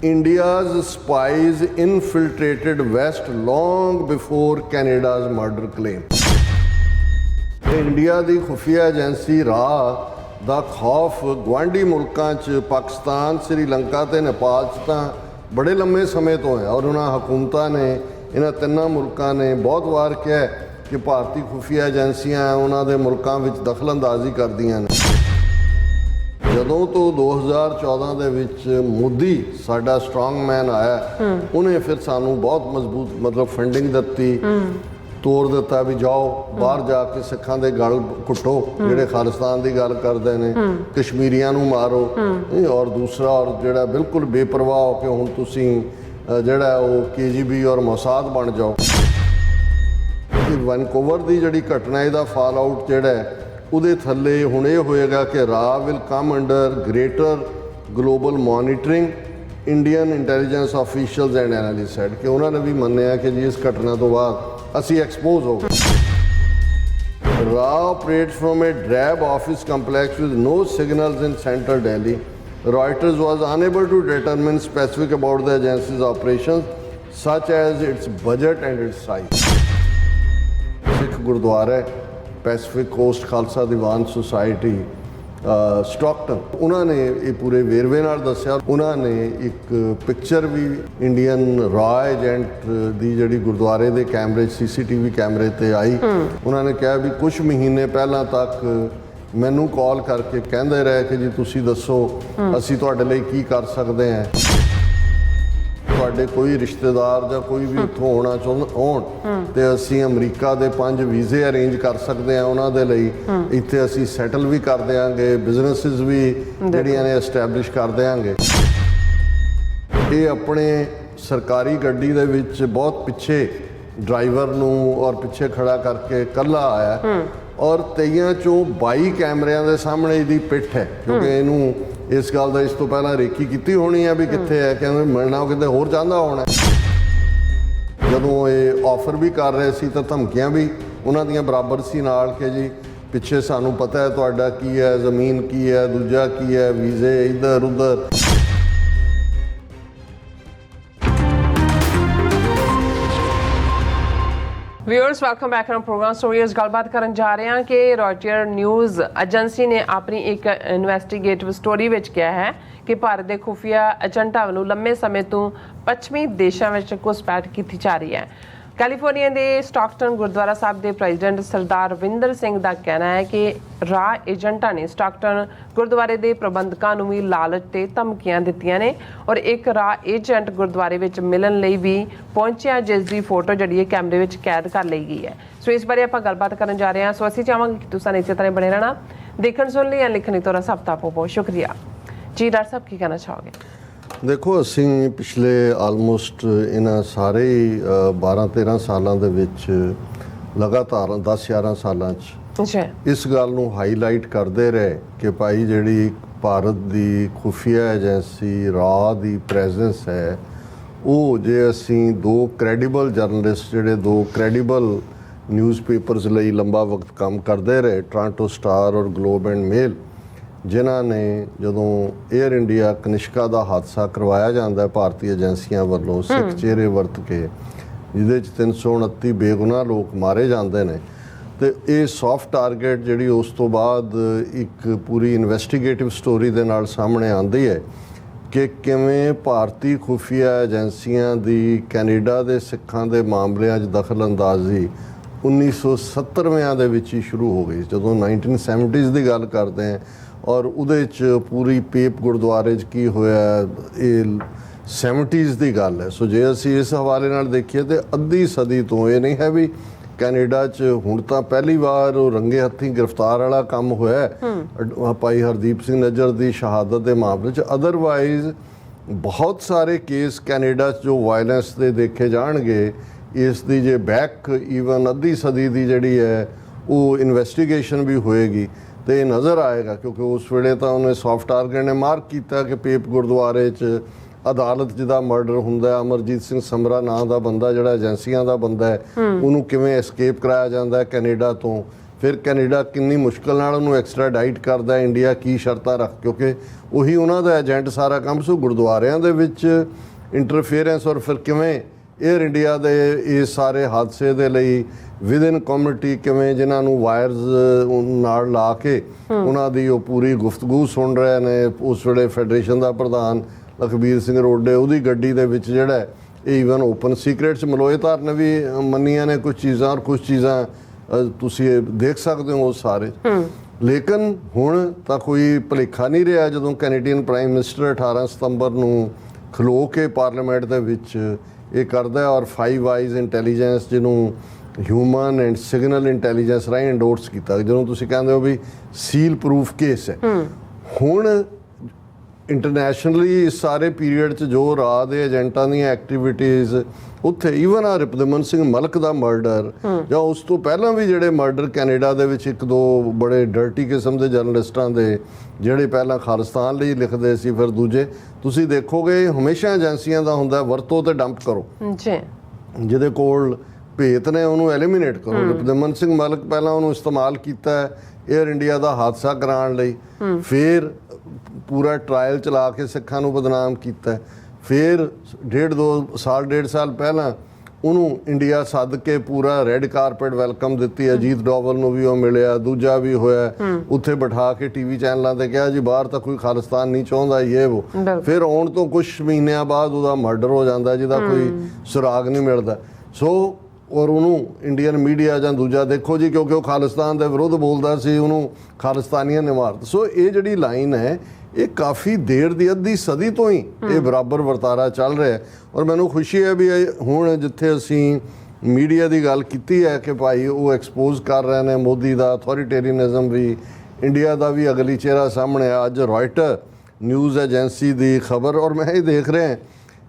India's spies infiltrated West long before Canada's murder claim. India की खुफिया agency राह ਦਾ खौफ ਗੁਆਂਢੀ ਮੁਲਕਾਂ 'ਚ ਪਾਕਿਸਤਾਨ श्रीलंका ਤੇ ਨੇਪਾਲ 'ਚ ਤਾਂ ਬੜੇ ਲੰਮੇ ਸਮੇਂ ਤੋਂ ਹੈ ਔਰ ਉਹਨਾਂ ਹਕੂਮਤਾਂ ਨੇ ਇਹਨਾਂ ਤਿੰਨਾਂ ਮੁਲਕਾਂ ਨੇ ਬਹੁਤ ਵਾਰ ਕਿਹਾ ਕਿ ਭਾਰਤੀ ਖੁਫੀਆ ਏਜੰਸੀਆਂ ਉਹਨਾਂ ਦੇ ਮੁਲਕਾਂ ਵਿੱਚ ਦਖਲਅੰਦਾਜ਼ੀ ਕਰਦੀਆਂ ਨੇ। ਜਦੋਂ ਤੋਂ 2014 ਦੇ ਵਿੱਚ ਮੋਦੀ ਸਾਡਾ ਸਟਰੋਂਗਮੈਨ ਆਇਆ ਉਹਨੇ ਫਿਰ ਸਾਨੂੰ ਬਹੁਤ ਮਜ਼ਬੂਤ ਮਤਲਬ ਫੰਡਿੰਗ ਦਿੱਤੀ, ਤੋੜ ਦਿੱਤਾ ਵੀ ਜਾਓ ਬਾਹਰ ਜਾ ਕੇ ਸਿੱਖਾਂ ਦੇ ਗਲ ਘੁੱਟੋ ਜਿਹੜੇ ਖਾਲਿਸਤਾਨ ਦੀ ਗੱਲ ਕਰਦੇ ਨੇ, ਕਸ਼ਮੀਰੀਆਂ ਨੂੰ ਮਾਰੋ ਔਰ ਦੂਸਰਾ ਔਰ ਜਿਹੜਾ ਬਿਲਕੁਲ ਬੇਪਰਵਾਹ ਹੋ ਕੇ ਹੁਣ ਤੁਸੀਂ ਜਿਹੜਾ ਉਹ KGB ਔਰ ਮੋਸਾਦ ਬਣ ਜਾਓ। ਵੈਨਕੂਵਰ ਦੀ ਜਿਹੜੀ ਘਟਨਾ ਇਹਦਾ ਫਾਲ ਆਊਟ ਜਿਹੜਾ ਉਹਦੇ ਥੱਲੇ ਹੁਣ ਇਹ ਹੋਏਗਾ ਕਿ ਰਾਹ will come under greater global monitoring Indian intelligence officials and analyst said ਕਿ ਉਹਨਾਂ ਨੇ ਵੀ ਮੰਨਿਆ ਕਿ ਜੀ ਇਸ ਘਟਨਾ ਤੋਂ ਬਾਅਦ ਅਸੀਂ ਐਕਸਪੋਜ਼ ਹੋ ਗਏ। ਰਾਹ operates from a drab office complex with no signals in central Delhi. Reuters was unable to determine specific about the agency's operations such as its budget and its size. Sikh Gurdwara Pacific Coast Khalsa Diwan Society Stockton ਉਹਨਾਂ ਨੇ ਇਹ ਪੂਰੇ ਵੇਰਵੇ ਨਾਲ ਦੱਸਿਆ। ਉਹਨਾਂ ਨੇ ਇੱਕ ਪਿਕਚਰ ਵੀ ਇੰਡੀਅਨ ਰਾਹ ਏਜੰਟ ਦੀ ਜਿਹੜੀ ਗੁਰਦੁਆਰੇ ਦੇ ਕੈਮਰੇ CCTV ਕੈਮਰੇ ਤੇ ਆਈ। ਉਹਨਾਂ ਨੇ ਕਿਹਾ ਵੀ ਕੁਝ ਮਹੀਨੇ ਪਹਿਲਾਂ ਤੱਕ ਮੈਨੂੰ ਕਾਲ ਕਰਕੇ ਕਹਿੰਦੇ ਰਹੇ ਕਿ ਜੀ ਤੁਸੀਂ ਦੱਸੋ ਅਸੀਂ ਤੁਹਾਡੇ ਲਈ ਕੀ ਕਰ ਸਕਦੇ ਹਾਂ, ਤੁਹਾਡੇ ਕੋਈ ਰਿਸ਼ਤੇਦਾਰ ਜਾਂ ਕੋਈ ਵੀ ਉੱਥੋਂ ਆਉਣਾ ਹੋਣ ਤੇ ਅਸੀਂ ਅਮਰੀਕਾ ਦੇ 5 ਵੀਜ਼ੇ ਅਰੇਂਜ ਕਰ ਸਕਦੇ ਹਾਂ ਉਹਨਾਂ ਦੇ ਲਈ, ਇੱਥੇ ਅਸੀਂ ਸੈਟਲ ਵੀ ਕਰ ਦਿਆਂਗੇ, ਬਿਜ਼ਨੈਸਿਸ ਵੀ ਜਿਹੜੀਆਂ ਨੇ ਐਸਟੈਬਲਿਸ਼ ਕਰ ਦਿਆਂਗੇ। ਇਹ ਆਪਣੇ ਸਰਕਾਰੀ ਗੱਡੀ ਦੇ ਵਿੱਚ ਬਹੁਤ ਪਿੱਛੇ ਡਰਾਈਵਰ ਨੂੰ ਔਰ ਪਿੱਛੇ ਖੜਾ ਕਰਕੇ ਇਕੱਲਾ ਆਇਆ ਔਰ 23 ਚੋਂ 22 ਕੈਮਰਿਆਂ ਦੇ ਸਾਹਮਣੇ ਇਹਦੀ ਪਿੱਠ ਹੈ ਕਿਉਂਕਿ ਇਹਨੂੰ ਇਸ ਗੱਲ ਦਾ ਇਸ ਤੋਂ ਪਹਿਲਾਂ ਰੇਕੀ ਕੀਤੀ ਹੋਣੀ ਹੈ ਵੀ ਕਿੱਥੇ ਹੈ, ਕਹਿੰਦੇ ਮਿਲਣਾ ਕਿਤੇ ਹੋਰ ਚਾਹੁੰਦਾ ਹੋਣਾ। ਜਦੋਂ ਇਹ ਆਫਰ ਵੀ ਕਰ ਰਹੇ ਸੀ ਤਾਂ ਧਮਕੀਆਂ ਵੀ ਉਹਨਾਂ ਦੀਆਂ ਬਰਾਬਰ ਸੀ ਨਾਲ ਕਿ ਜੀ ਪਿੱਛੇ ਸਾਨੂੰ ਪਤਾ ਹੈ ਤੁਹਾਡਾ ਕੀ ਹੈ, ਜ਼ਮੀਨ ਕੀ ਹੈ, ਦੂਜਾ ਕੀ ਹੈ, ਵੀਜ਼ੇ ਇੱਧਰ ਉੱਧਰ। Viewers welcome back on programme stories. गलबात करन जा रहे हैं कि रॉयटर न्यूज़ एजेंसी ने अपनी एक इन्वेस्टिगेटिव स्टोरी विच किया है कि भारत के खुफिया एजेंटां ਵੱਲੋਂ लंबे समय तो पश्चिमी देशों में घुसपैठ की जा रही है। कैलीफोर्निया के स्टॉकटन गुरुद्वारा साहब के प्रेजिडेंट सरदार रविंदर सिंह का कहना है कि राह एजेंटा ने स्टॉकटन गुरुद्वारे के प्रबंधकों को भी लालच ते धमकियां दित्तियां ने और एक राह एजेंट गुरुद्वारे विच मिलन लई भी पहुंचिया जिसकी फोटो जिहड़ी कैमरे विच कैद कर ली गई है। सो इस बारे आपां गलबात करन जा रहे हैं। सो असीं चाहांगे कि तुसीं इसे तरह बने रहना, देखण सुन ਲਈ लिखण तो सब दा बहुत शुक्रिया जी। डॉक्टर साहब की कहना चाहोगे? ਦੇਖੋ ਅਸੀਂ ਪਿਛਲੇ ਆਲਮੋਸਟ ਇਹਨਾਂ ਸਾਰੇ 12-13 ਸਾਲਾਂ ਦੇ ਵਿੱਚ ਲਗਾਤਾਰ 10-11 ਸਾਲਾਂ 'ਚ ਇਸ ਗੱਲ ਨੂੰ ਹਾਈਲਾਈਟ ਕਰਦੇ ਰਹੇ ਕਿ ਭਾਈ ਜਿਹੜੀ ਭਾਰਤ ਦੀ ਖੁਫੀਆ ਏਜੰਸੀ ਰਾਹ ਦੀ ਪ੍ਰੈਜ਼ੈਂਸ ਹੈ ਉਹ ਜੇ ਅਸੀਂ 2 ਕ੍ਰੈਡੀਬਲ ਜਰਨਲਿਸਟ ਜਿਹੜੇ 2 ਕ੍ਰੈਡੀਬਲ ਨਿਊਜ਼ਪੇਪਰਸ ਲਈ ਲੰਬਾ ਵਕਤ ਕੰਮ ਕਰਦੇ ਰਹੇ, ਟੋਰਾਂਟੋ ਸਟਾਰ ਔਰ ਗਲੋਬ ਐਂਡ ਮੇਲ, ਜਿਨ੍ਹਾਂ ਨੇ ਜਦੋਂ ਏਅਰ ਇੰਡੀਆ ਕਨਿਸ਼ਕਾ ਦਾ ਹਾਦਸਾ ਕਰਵਾਇਆ ਜਾਂਦਾ ਭਾਰਤੀ ਏਜੰਸੀਆਂ ਵੱਲੋਂ ਸਿੱਖ ਚਿਹਰੇ ਵਰਤ ਕੇ, ਜਿਹਦੇ 'ਚ 329 ਬੇਗੁਨਾਹ ਲੋਕ ਮਾਰੇ ਜਾਂਦੇ ਨੇ, ਤੇ ਇਹ ਸੌਫਟ ਟਾਰਗੇਟ ਜਿਹੜੀ ਉਸ ਤੋਂ ਬਾਅਦ ਇੱਕ ਪੂਰੀ ਇਨਵੈਸਟੀਗੇਟਿਵ ਸਟੋਰੀ ਦੇ ਨਾਲ ਸਾਹਮਣੇ ਆਉਂਦੀ ਹੈ ਕਿ ਕਿਵੇਂ ਭਾਰਤੀ ਖੁਫੀਆ ਏਜੰਸੀਆਂ ਦੀ ਕੈਨੇਡਾ ਦੇ ਸਿੱਖਾਂ ਦੇ ਮਾਮਲਿਆਂ 'ਚ ਦਖਲਅੰਦਾਜ਼ੀ 1970ਵਿਆਂ ਦੇ ਵਿੱਚ ਹੀ ਸ਼ੁਰੂ ਹੋ ਗਈ। ਜਦੋਂ 1970s ਦੀ ਗੱਲ ਕਰਦੇ ਹਾਂ ਔਰ ਉਹਦੇ 'ਚ ਪੂਰੀ ਪੇਪ ਗੁਰਦੁਆਰੇ 'ਚ ਕੀ ਹੋਇਆ ਇਹ 70s ਦੀ ਗੱਲ ਹੈ। ਸੋ ਜੇ ਅਸੀਂ ਇਸ ਹਵਾਲੇ ਨਾਲ ਦੇਖੀਏ ਤਾਂ ਅੱਧੀ ਸਦੀ ਤੋਂ ਇਹ ਨਹੀਂ ਹੈ ਵੀ ਕੈਨੇਡਾ 'ਚ ਹੁਣ ਤਾਂ ਪਹਿਲੀ ਵਾਰ ਉਹ ਰੰਗੇ ਹੱਥੀਂ ਗ੍ਰਿਫਤਾਰ ਵਾਲਾ ਕੰਮ ਹੋਇਆ ਭਾਈ ਹਰਦੀਪ ਸਿੰਘ ਨੱਜਰ ਦੀ ਸ਼ਹਾਦਤ ਦੇ ਮਾਮਲੇ 'ਚ। ਅਦਰਵਾਈਜ਼ ਬਹੁਤ ਸਾਰੇ ਕੇਸ ਕੈਨੇਡਾ 'ਚ ਜੋ ਵਾਇਲੈਂਸ ਦੇ ਦੇਖੇ ਜਾਣਗੇ ਇਸ ਦੀ ਜੇ ਬੈਕ ਈਵਨ ਅੱਧੀ ਸਦੀ ਦੀ ਜਿਹੜੀ ਹੈ ਉਹ ਇਨਵੈਸਟੀਗੇਸ਼ਨ ਵੀ ਹੋਏਗੀ ਤੇ ਨਜ਼ਰ ਆਏਗਾ ਕਿਉਂਕਿ ਉਸ ਵੇਲੇ ਤਾਂ ਉਹਨੇ ਸੌਫਟ ਟਾਰਗੇਟ ਨੇ ਮਾਰਕ ਕੀਤਾ ਕਿ ਪੇਪ ਗੁਰਦੁਆਰੇ 'ਚ ਅਦਾਲਤ ਜਿਹਦਾ ਮਰਡਰ ਹੁੰਦਾ, ਅਮਰਜੀਤ ਸਿੰਘ ਸਮਰਾ ਨਾਂ ਦਾ ਬੰਦਾ ਜਿਹੜਾ ਏਜੰਸੀਆਂ ਦਾ ਬੰਦਾ ਹੈ, ਉਹਨੂੰ ਕਿਵੇਂ ਐਸਕੇਪ ਕਰਾਇਆ ਜਾਂਦਾ ਕੈਨੇਡਾ ਤੋਂ, ਫਿਰ ਕੈਨੇਡਾ ਕਿੰਨੀ ਮੁਸ਼ਕਲ ਨਾਲ ਉਹਨੂੰ ਐਕਸਟ੍ਰਾਡਾਈਟ ਕਰਦਾ, ਇੰਡੀਆ ਕੀ ਸ਼ਰਤਾਂ ਰੱਖ, ਕਿਉਂਕਿ ਉਹੀ ਉਹਨਾਂ ਦਾ ਏਜੰਟ ਸਾਰਾ ਕੰਮ। ਸੋ ਗੁਰਦੁਆਰਿਆਂ ਦੇ ਵਿੱਚ ਇੰਟਰਫੇਰੈਂਸ ਔਰ ਫਿਰ ਕਿਵੇਂ ਏਅਰ ਇੰਡੀਆ ਦੇ ਇਸ ਸਾਰੇ ਹਾਦਸੇ ਦੇ ਲਈ ਵਿਦਨ ਕਮਿਊਨਿਟੀ ਕਿਵੇਂ ਜਿਨ੍ਹਾਂ ਨੂੰ ਵਾਇਰਸ ਨਾਲ ਲਾ ਕੇ ਉਹਨਾਂ ਦੀ ਉਹ ਪੂਰੀ ਗੁਫ਼ਤਗੂ ਸੁਣ ਰਹੇ ਨੇ। ਉਸ ਵੇਲੇ ਫੈਡਰੇਸ਼ਨ ਦਾ ਪ੍ਰਧਾਨ ਲਖਬੀਰ ਸਿੰਘ ਰੋਡੇ ਉਹਦੀ ਗੱਡੀ ਦੇ ਵਿੱਚ ਜਿਹੜਾ ਇਹ ਈਵਨ ਓਪਨ ਸੀਕ੍ਰੇਟਸ ਮਲੋਏ ਧਰ ਨੇ ਵੀ ਮੰਨੀਆਂ ਨੇ ਕੁਝ ਚੀਜ਼ਾਂ, ਔਰ ਕੁਝ ਚੀਜ਼ਾਂ ਤੁਸੀਂ ਇਹ ਦੇਖ ਸਕਦੇ ਹੋ ਸਾਰੇ। ਲੇਕਿਨ ਹੁਣ ਤਾਂ ਕੋਈ ਭੁਲੇਖਾ ਨਹੀਂ ਰਿਹਾ ਜਦੋਂ ਕੈਨੇਡੀਅਨ ਪ੍ਰਾਈਮ ਮਿਨਿਸਟਰ 18 ਸਤੰਬਰ ਨੂੰ ਖਲੋ ਕੇ ਪਾਰਲੀਮੈਂਟ ਦੇ ਵਿੱਚ ਇਹ ਕਰਦਾ ਔਰ 5 ਆਈਜ਼ ਇੰਟੈਲੀਜੈਂਸ ਜਿਹਨੂੰ ਹਿਊਮਨ ਐਂਡ ਸਿਗਨਲ ਇੰਟੈਲੀਜੈਂਸ ਰਾਹੀਂ ਐਂਡੋਰਸ ਕੀਤਾ, ਜਦੋਂ ਤੁਸੀਂ ਕਹਿੰਦੇ ਹੋ ਵੀ ਸੀਲ ਪ੍ਰੂਫ ਕੇਸ ਹੈ। ਹੁਣ ਇੰਟਰਨੈਸ਼ਨਲੀ ਇਸ ਸਾਰੇ ਪੀਰੀਅਡ 'ਚ ਜੋ ਰਾਹ ਦੇ ਏਜੰਟਾਂ ਦੀਆਂ ਐਕਟੀਵਿਟੀਜ਼ ਉੱਥੇ ਈਵਨ ਆ ਰਿਪਦਮਨ ਸਿੰਘ ਮਲਕ ਦਾ ਮਰਡਰ ਜਾਂ ਉਸ ਤੋਂ ਪਹਿਲਾਂ ਵੀ ਜਿਹੜੇ ਮਰਡਰ ਕੈਨੇਡਾ ਦੇ ਵਿੱਚ 1-2 ਬੜੇ ਡਰਟੀ ਕਿਸਮ ਦੇ ਜਰਨਲਿਸਟਾਂ ਦੇ ਜਿਹੜੇ ਪਹਿਲਾਂ ਖਾਲਿਸਤਾਨ ਲਈ ਲਿਖਦੇ ਸੀ, ਫਿਰ ਦੂਜੇ ਤੁਸੀਂ ਦੇਖੋਗੇ ਹਮੇਸ਼ਾ ਏਜੰਸੀਆਂ ਦਾ ਹੁੰਦਾ ਵਰਤੋ ਤੇ ਡੰਪ ਕਰੋ ਜੀ, ਜਿਹਦੇ ਕੋਲ ਭੇਤ ਨੇ ਉਹਨੂੰ ਐਲੀਮੀਨੇਟ ਕਰੋ। ਰਿਪਦਮਨ ਸਿੰਘ ਮਲਕ ਪਹਿਲਾਂ ਉਹਨੂੰ ਇਸਤੇਮਾਲ ਕੀਤਾ ਏਅਰ ਇੰਡੀਆ ਦਾ ਹਾਦਸਾ ਕਰਾਉਣ ਲਈ, ਫਿਰ ਪੂਰਾ ਟਰਾਇਲ ਚਲਾ ਕੇ ਸਿੱਖਾਂ ਨੂੰ ਬਦਨਾਮ ਕੀਤਾ, ਫਿਰ 1.5 ਸਾਲ ਪਹਿਲਾਂ ਉਹਨੂੰ ਇੰਡੀਆ ਸੱਦ ਕੇ ਪੂਰਾ ਰੈੱਡ ਕਾਰਪੇਟ ਵੈਲਕਮ ਦਿੱਤੀ। ਅਜੀਤ ਡੋਵਲ ਨੂੰ ਵੀ ਉਹ ਮਿਲਿਆ, ਦੂਜਾ ਵੀ ਹੋਇਆ, ਉੱਥੇ ਬਿਠਾ ਕੇ ਟੀਵੀ ਚੈਨਲਾਂ ਤੇ ਕਿਹਾ ਜੀ ਬਾਹਰ ਤਾਂ ਕੋਈ ਖਾਲਿਸਤਾਨ ਨਹੀਂ ਚਾਹੁੰਦਾ ਇਹ ਉਹ। ਫਿਰ ਆਉਣ ਤੋਂ ਕੁਝ ਮਹੀਨਿਆਂ ਬਾਅਦ ਉਹਦਾ ਮਰਡਰ ਹੋ ਜਾਂਦਾ ਜਿਹਦਾ ਕੋਈ ਸੁਰਾਗ ਨਹੀਂ ਮਿਲਦਾ। ਸੋ ਔਰ ਉਹਨੂੰ ਇੰਡੀਅਨ ਮੀਡੀਆ ਜਾਂ ਦੂਜਾ ਦੇਖੋ ਜੀ, ਕਿਉਂਕਿ ਉਹ ਖਾਲਿਸਤਾਨ ਦੇ ਵਿਰੁੱਧ ਬੋਲਦਾ ਸੀ, ਉਹਨੂੰ ਖਾਲਿਸਤਾਨੀਆਂ ਨੇ ਮਾਰਤਾ। ਸੋ ਇਹ ਜਿਹੜੀ ਲਾਈਨ ਹੈ ਇਹ ਕਾਫੀ ਦੇਰ ਦੀ, ਅੱਧੀ ਸਦੀ ਤੋਂ ਹੀ ਇਹ ਬਰਾਬਰ ਵਰਤਾਰਾ ਚੱਲ ਰਿਹਾ। ਔਰ ਮੈਨੂੰ ਖੁਸ਼ੀ ਹੈ ਵੀ ਹੁਣ ਜਿੱਥੇ ਅਸੀਂ ਮੀਡੀਆ ਦੀ ਗੱਲ ਕੀਤੀ ਹੈ ਕਿ ਭਾਈ ਉਹ ਐਕਸਪੋਜ਼ ਕਰ ਰਹੇ ਨੇ ਮੋਦੀ ਦਾ ਅਥੋਰੀਟੇਰੀਅਨਿਜ਼ਮ ਵੀ, ਇੰਡੀਆ ਦਾ ਵੀ ਅਗਲੀ ਚਿਹਰਾ ਸਾਹਮਣੇ ਆ। ਅੱਜ ਰॉयटर ਨਿਊਜ਼ ਏਜੰਸੀ ਦੀ ਖਬਰ, ਔਰ ਮੈਂ ਇਹ ਦੇਖ ਰਿਹਾ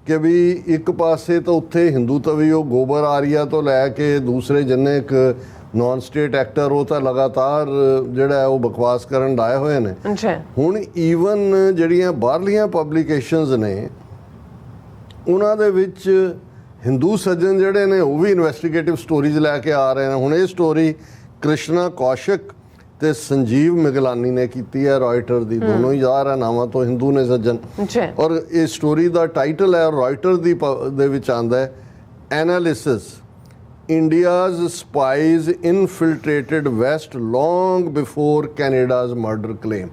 ਕਿ ਵੀ ਇੱਕ ਪਾਸੇ ਤਾਂ ਉੱਥੇ ਹਿੰਦੂ ਤਵੀ ਉਹ ਗੋਬਰ ਆਰੀਆ ਤੋਂ ਲੈ ਕੇ ਦੂਸਰੇ ਜਿੰਨੇ ਇੱਕ ਨੌਨ ਸਟੇਟ ਐਕਟਰ ਉਹ ਤਾਂ ਲਗਾਤਾਰ ਜਿਹੜਾ ਉਹ ਬਕਵਾਸ ਕਰਨ ਲਾਏ ਹੋਏ ਨੇ। ਹੁਣ ਈਵਨ ਜਿਹੜੀਆਂ ਬਾਹਰਲੀਆਂ ਪਬਲੀਕੇਸ਼ਨਸ ਨੇ ਉਹਨਾਂ ਦੇ ਵਿੱਚ ਹਿੰਦੂ ਸੱਜਣ ਜਿਹੜੇ ਨੇ ਉਹ ਵੀ ਇਨਵੈਸਟੀਗੇਟਿਵ ਸਟੋਰੀਜ਼ ਲੈ ਕੇ ਆ ਰਹੇ ਨੇ। ਹੁਣ ਇਹ ਸਟੋਰੀ ਕ੍ਰਿਸ਼ਨਾ ਕੌਸ਼ਿਕ ਤੇ ਸੰਜੀਵ ਮਿਗਲਾਨੀ ਨੇ ਕੀਤੀ ਹੈ ਰॉयटर ਦੀ, ਦੋਨੋਂ ਹੀ ਜ਼ਾਹਰ ਹੈ ਨਾਵਾਂ ਤੋਂ ਹਿੰਦੂ ਨੇ ਸੱਜਣ। ਔਰ ਇਹ ਸਟੋਰੀ ਦਾ ਟਾਈਟਲ ਹੈ ਰॉयटर ਦੇ ਵਿੱਚ ਆਉਂਦਾ ਹੈ analysis India's spies infiltrated West long before Canada's murder claim।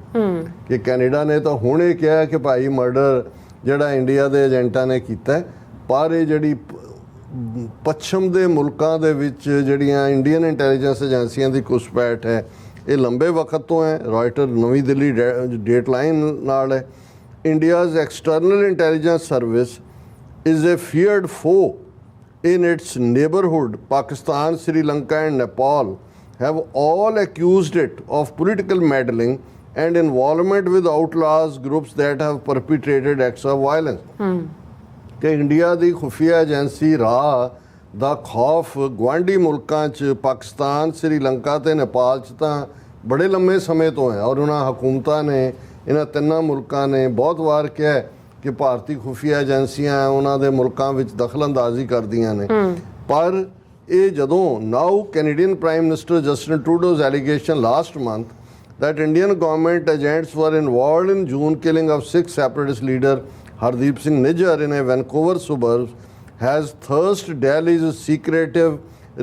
ਕਿ ਕੈਨੇਡਾ ਨੇ ਤਾਂ ਹੁਣ ਇਹ ਕਿਹਾ ਕਿ ਭਾਈ ਮਰਡਰ ਜਿਹੜਾ ਇੰਡੀਆ ਦੇ ਏਜੰਟਾਂ ਨੇ ਕੀਤਾ, ਪਰ ਇਹ ਜਿਹੜੀ ਪੱਛਮ ਦੇ ਮੁਲਕਾਂ ਦੇ ਵਿੱਚ ਜਿਹੜੀਆਂ ਇੰਡੀਅਨ ਇੰਟੈਲੀਜੈਂਸ ਏਜੰਸੀਆਂ ਦੀ ਘੁਸਪੈਠ ਹੈ ਇਹ ਲੰਬੇ ਵਕਤ ਤੋਂ ਹੈ। ਰॉयटर ਨਵੀਂ ਦਿੱਲੀ ਡੇਟਲਾਈਨ ਨਾਲ ਹੈ। India's external intelligence service is a feared foe in its neighborhood. Pakistan, Sri Lanka and Nepal have all accused it of political meddling and involvement with outlaws groups that have perpetrated acts of violence। ਕਿ India ਦੀ ਖੁਫੀਆ agency ਰਾਹ ਦਾ ਖੌਫ ਗੁਆਂਢੀ ਮੁਲਕਾਂ 'ਚ ਪਾਕਿਸਤਾਨ, ਸ੍ਰੀਲੰਕਾ ਤੇ ਨੇਪਾਲ 'ਚ ਤਾਂ ਬੜੇ ਲੰਮੇ ਸਮੇਂ ਤੋਂ ਹੈ। ਔਰ ਉਹਨਾਂ ਹਕੂਮਤਾਂ ਨੇ ਇਹਨਾਂ ਤਿੰਨਾਂ ਮੁਲਕਾਂ ਨੇ ਬਹੁਤ ਵਾਰ ਕਿਹਾ ਕਿ ਭਾਰਤੀ ਖੁਫੀਆ ਏਜੰਸੀਆਂ ਉਹਨਾਂ ਦੇ ਮੁਲਕਾਂ ਵਿੱਚ ਦਖਲ-ਅੰਦਾਜ਼ੀ ਕਰਦੀਆਂ ਨੇ। ਪਰ ਇਹ ਜਦੋਂ now Canadian prime minister Justin Trudeau's allegation last month that Indian government agents were involved in June killing of 6 separatist leader Hardeep Singh Nijjar in a Vancouver suburb has thrust Delhi's secretive